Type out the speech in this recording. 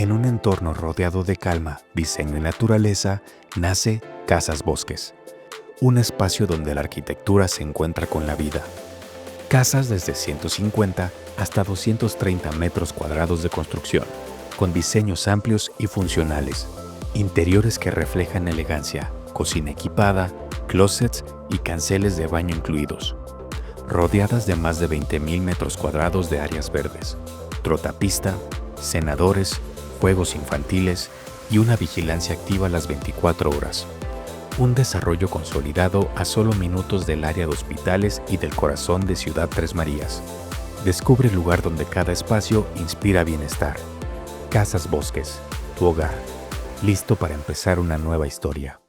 En un entorno rodeado de calma, diseño y naturaleza, nace Casas Bosques, un espacio donde la arquitectura se encuentra con la vida. Casas desde 150 hasta 230 metros cuadrados de construcción, con diseños amplios y funcionales, interiores que reflejan elegancia, cocina equipada, closets y canceles de baño incluidos, rodeadas de más de 20.000 metros cuadrados de áreas verdes, trotapista, cenadores, juegos infantiles y una vigilancia activa las 24 horas. Un desarrollo consolidado a solo minutos del área de hospitales y del corazón de Ciudad Tres Marías. Descubre el lugar donde cada espacio inspira bienestar. Casas Bosques, tu hogar, listo para empezar una nueva historia.